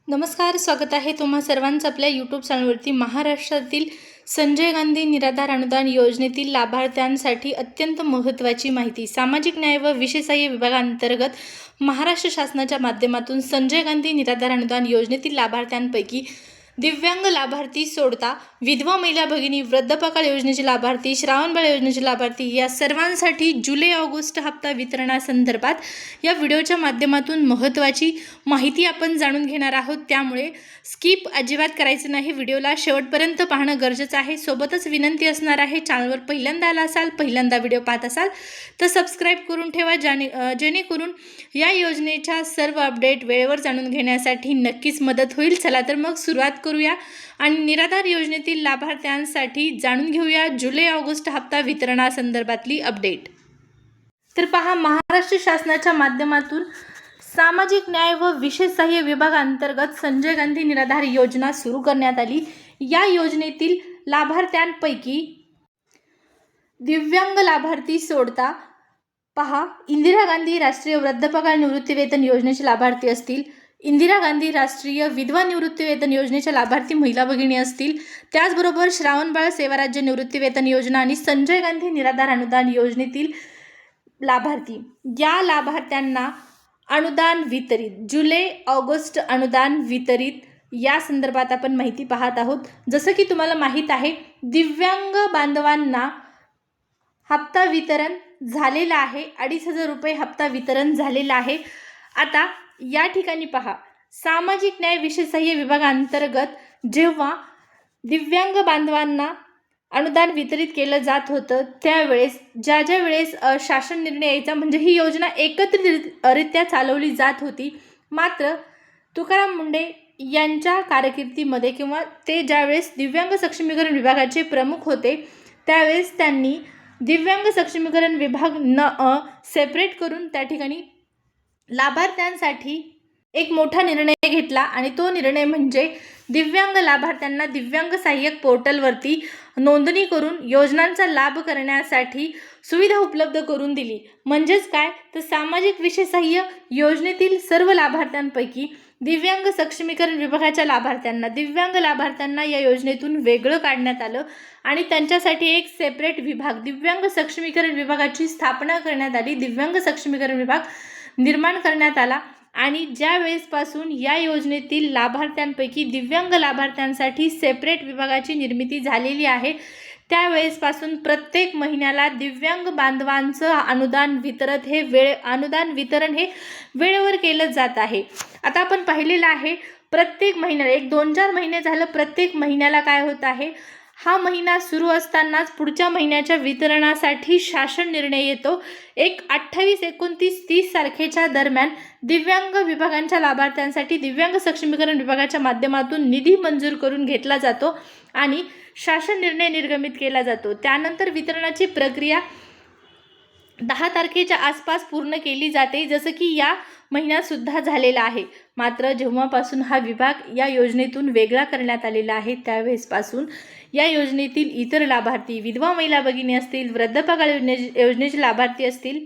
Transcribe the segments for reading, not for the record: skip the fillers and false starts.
नमस्कार, स्वागत आहे तुम्हा सर्वांचं आपल्या यूट्यूब चॅनलवरती। महाराष्ट्रातील संजय गांधी निराधार अनुदान योजनेतील लाभार्थ्यांसाठी अत्यंत महत्त्वाची माहिती। सामाजिक न्याय व विशेष सहाय्य विभागांतर्गत महाराष्ट्र शासनाच्या माध्यमातून संजय गांधी निराधार अनुदान योजनेतील लाभार्थ्यांपैकी दिव्यांग लाभार्थी सोडता विधवा महिला भगिनी, वृद्धपकाळ योजनेचे लाभार्थी, श्रावणबाळ योजनेचे लाभार्थी या सर्वांसाठी जुलै-ऑगस्ट हप्ता वितरणासंदर्भात या व्हिडिओच्या माध्यमातून महत्त्वाची माहिती आपण जाणून घेणार आहोत। त्यामुळे स्किप अजिबात करायचं नाही, व्हिडिओला शेवटपर्यंत पाहणं गरजेचं आहे। सोबतच विनंती असणार आहे, चॅनलवर पहिल्यांदा आला असाल, पहिल्यांदा व्हिडिओ पाहत असाल तर सबस्क्राईब करून ठेवा, जेणेकरून या योजनेच्या सर्व अपडेट वेळेवर जाणून घेण्यासाठी नक्कीच मदत होईल। चला तर मग सुरुवात करूया आणि निराधार योजनेतील लाभार्थ्यांसाठी जाणून घेऊया जुलै-ऑगस्ट हप्ता वितरणासंदर्भातली अपडेट। तर पहा, महाराष्ट्र शासनाच्या माध्यमातून सामाजिक न्याय व विशेष सहाय्य विभागांतर्गत संजय गांधी निराधार योजना सुरू करण्यात आली। या योजनेतील लाभार्थ्यांपैकी दिव्यांग लाभार्थी सोडता पहा, इंदिरा गांधी राष्ट्रीय वृद्धपकाळ निवृत्तीवेतन योजनेचे लाभार्थी असतील, इंदिरा गांधी राष्ट्रीय विधवा निवृत्तीवेतन योजनेच्या लाभार्थी महिला भगिनी असतील, त्याचबरोबर श्रावणबाळ सेवाराज्य निवृत्तीवेतन योजना आणि संजय गांधी निराधार अनुदान योजनेतील लाभार्थी या लाभार्थ्यांना अनुदान वितरित, जुलै-ऑगस्ट अनुदान वितरित या संदर्भात आपण माहिती पाहत आहोत। जसं की तुम्हाला माहीत आहे, दिव्यांग बांधवांना हप्ता वितरण झालेला आहे, 2,500 रुपये हप्ता वितरण झालेला आहे। आता या ठिकाणी पहा, सामाजिक न्याय विशेष सहाय्य विभागांतर्गत जेव्हा दिव्यांग बांधवांना अनुदान वितरित केलं जात होतं त्यावेळेस ज्या वेळेस शासन निर्णय यायचा, म्हणजे ही योजना एकत्रितरित्या चालवली जात होती। मात्र तुकाराम मुंडे यांच्या कारकिर्दीमध्ये किंवा ते ज्यावेळेस दिव्यांग सक्षमीकरण विभागाचे प्रमुख होते त्यावेळेस त्यांनी दिव्यांग सक्षमीकरण विभाग सेपरेट करून त्या ठिकाणी लाभार्थ्यांसाठी एक मोठा निर्णय घेतला आणि तो निर्णय म्हणजे दिव्यांग लाभार्थ्यांना दिव्यांग सहाय्यक पोर्टलवरती नोंदणी करून योजनांचा लाभ करण्यासाठी सुविधा उपलब्ध करून दिली। म्हणजेच काय तर सामाजिक विशेष सहाय्य योजनेतील सर्व लाभार्थ्यांपैकी दिव्यांग सक्षमीकरण विभागाच्या दिव्यांग लाभार्थ्यांना या योजनेतून वेगळं काढण्यात आलं आणि त्यांच्यासाठी एक सेपरेट विभाग, दिव्यांग सक्षमीकरण विभागाची स्थापना करण्यात आली। दिव्यांग सक्षमीकरण विभाग निर्माण करण्यात आला आणि ज्या वेळेसपासून या योजनेतील लाभार्थ्यांपैकी दिव्यांग लाभार्थ्यांसाठी सेपरेट विभागाची निर्मिती झालेली आहे त्यावेळेसपासून प्रत्येक महिन्याला दिव्यांग बांधवांचं अनुदान वितरण हे वेळेवर केलं जात आहे। आता आपण पाहिलेलं आहे, प्रत्येक महिन्याला 1-2-4 महिने झालं, प्रत्येक महिन्याला काय होत आहे, हा महिना सुरू असतानाच पुढच्या महिन्याच्या वितरणासाठी शासन निर्णय येतो। 28, 29, 30 तारखेच्या दरम्यान दिव्यांग विभागांच्या लाभार्थ्यांसाठी दिव्यांग सक्षमीकरण विभागाच्या माध्यमातून निधी मंजूर करून घेतला जातो आणि शासन निर्णय निर्गमित केला जातो। त्यानंतर वितरणाची प्रक्रिया 10 तारखेच्या आसपास पूर्ण केली जाते, जसं की या महिन्यात सुद्धा झालेला आहे। मात्र जेव्हापासून हा विभाग या योजनेतून वेगळा करण्यात आलेला आहे त्यावेळेसपासून या योजनेतील इतर लाभार्थी, विधवा महिला भगिनी असतील, वृद्धपकाळ योजनेचे लाभार्थी असतील,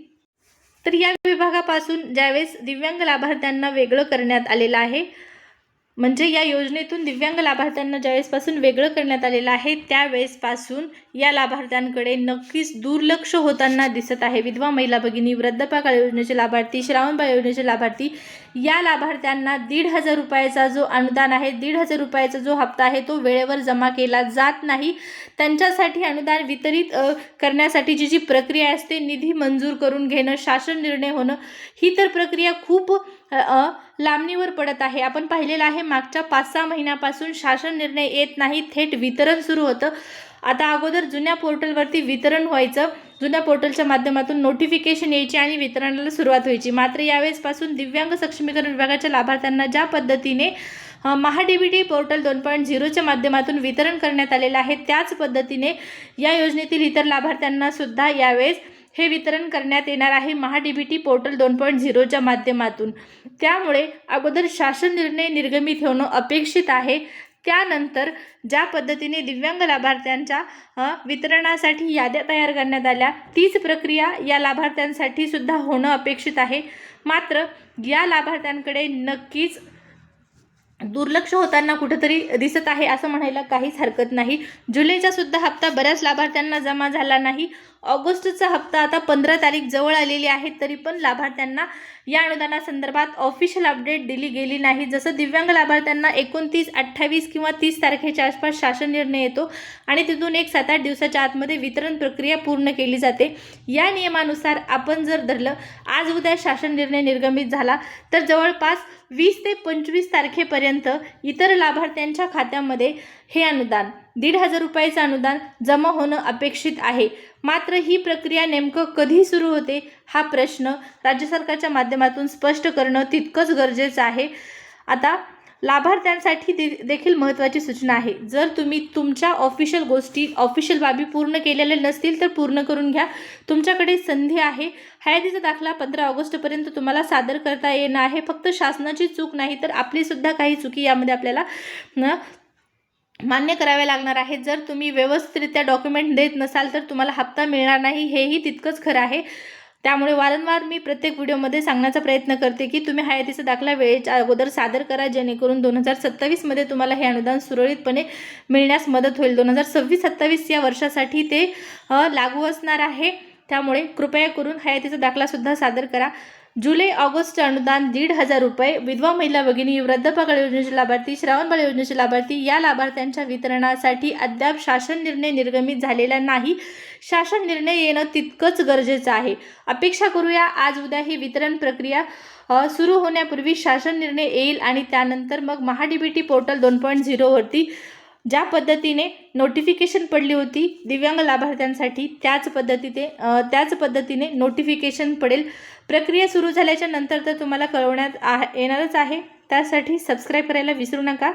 तर या विभागापासून ज्यावेळेस दिव्यांग लाभार्थ्यांना वेगळं करण्यात आलेलं आहे, म्हणजे या योजनेतून दिव्यांग लाभार्थ्यांना ज्यावेळेसपासून वेगळं करण्यात आलेलं आहे त्यावेळेसपासून या लाभार्थ्यांकडे नक्कीच दुर्लक्ष होताना दिसत आहे। विधवा महिला भगिनी, वृद्धपकाळ योजनेचे लाभार्थी, श्रावणबाळ योजनेचे लाभार्थी या लाभार्थ्यांना 1,500 रुपयाचा जो अनुदान आहे, 1,500 रुपयाचा जो हप्ता आहे तो वेळेवर जमा केला जात नाही। त्यांच्यासाठी अनुदान वितरित करण्यासाठीची जी प्रक्रिया असते, निधी मंजूर करून घेणं, शासन निर्णय होणं, ही तर प्रक्रिया खूप लांबणीवर पडत आहे। आपण पाहिलेलं आहे, मागच्या 5-6 महिन्यापासून शासन निर्णय येत नाही, थेट वितरण सुरू होतं। आता अगोदर जुन्या पोर्टलवरती वितरण व्हायचं, जुन्या पोर्टलच्या माध्यमातून नोटिफिकेशन यायची आणि वितरणाला सुरुवात व्हायची। मात्र यावेळेसपासून दिव्यांग सक्षमीकरण विभागाच्या लाभार्थ्यांना ज्या पद्धतीने महाडीबीटी पोर्टल 2.0च्या माध्यमातून वितरण करण्यात आलेलं आहे त्याच पद्धतीने या योजनेतील इतर लाभार्थ्यांना सुद्धा यावेळेस हे वितरण करण्यात येणार आहे महाडीबीटी पोर्टल 2.0च्या माध्यमातून। त्यामुळे अगोदर शासन निर्णय निर्गमित होणं अपेक्षित आहे, त्यानंतर ज्या पद्धतीने दिव्यांग लाभार्थ्यांच्या वितरणासाठी याद्या तयार करण्यात आल्या तीच प्रक्रिया या लाभार्थ्यांसाठी सुद्धा होणं अपेक्षित आहे। मात्र या लाभार्थ्यांकडे नक्कीच दुर्लक्ष होताना कुठेतरी दिसत आहे असं म्हणायला काहीच हरकत नाही. जुलैचा सुद्धा हप्ता बऱ्याच लाभार्थ्यांना जमा झाला नाही. ऑगस्टचा हप्ता आता 15 तारीख जवळ आलेली आहे, तरी पण लाभार्थ्यांना या अनुदानासंदर्भात ऑफिशियल अपडेट दिली गेली नाही. जसं दिव्यांग लाभार्थ्यांना 29, 28 किंवा 30 तारखेच्या आसपास शासन निर्णय येतो आणि तिथून 7-8 दिवसाच्या आतमध्ये वितरण प्रक्रिया पूर्ण केली जाते. या नियमानुसार आपण जर धरलं आज उद्या शासन निर्णय निर्गमित झाला तर जवळपास 20 ते 25 तारखेपर्यंत इतर लाभार्थ्यांच्या खात्यामध्ये हे अनुदान 1,500 रुपयाचं अनुदान जमा होणं अपेक्षित आहे. मात्र ही प्रक्रिया नेमकं कधी सुरू होते हा प्रश्न राज्य सरकारच्या माध्यमातून स्पष्ट करणं तितकंच गरजेचं आहे. आता लाभार्थ्यांसाठी देखील महत्त्वाची सूचना आहे. जर तुम्ही तुमच्या ऑफिशियल बाबी पूर्ण केलेल्या नसतील तर पूर्ण करून घ्या. तुमच्याकडे संधी आहे. हयातीचा दाखला 15 ऑगस्टपर्यंत तुम्हाला सादर करता येणं आहे. फक्त शासनाची चूक नाही तर आपलीसुद्धा काही चुकी यामध्ये आपल्याला मान्य करावे लागणार आहे. जर तुम्ही व्यवस्थितरित्या डॉक्युमेंट देत नसाल तर तुम्हाला हप्ता मिळणार नाही, हेही तितकंच खरं आहे. त्यामुळे वारंवार मी प्रत्येक व्हिडिओमध्ये सांगण्याचा प्रयत्न करते की तुम्ही हयातीचा दाखला वेळेच्या अगोदर सादर करा, जेणेकरून 2027मध्ये तुम्हाला हे अनुदान सुरळीतपणे मिळण्यास मदत होईल. 2026-27 या वर्षासाठी ते लागू असणार आहे. त्यामुळे कृपया करून हयातीचा दाखलासुद्धा सादर करा. जुलै ऑगस्ट अनुदान 1,500 रुपये. विधवा महिला भगिनी, वृद्धपकाळ योजनेचे लाभार्थी, श्रावणबाळ योजनेचे लाभार्थी या लाभार्थ्यांच्या वितरणासाठी अद्याप शासन निर्णय निर्गमित झालेला नाही. शासन निर्णय येणं तितकंच गरजेचं आहे. अपेक्षा करूया आज उद्या ही वितरण प्रक्रिया सुरू होण्यापूर्वी शासन निर्णय येईल आणि त्यानंतर मग महाडीबीटी पोर्टल 2.0 वरती ज्या पद्धतीने नोटिफिकेशन पडली होती दिव्यांग लाभार्थ्यांसाठी त्याच पद्धतीने नोटिफिकेशन पडेल. प्रक्रिया सुरू झाल्याच्या नंतर तर तुम्हाला कळवण्यात येणारच आहे. त्यासाठी सबस्क्राईब करायला विसरू नका.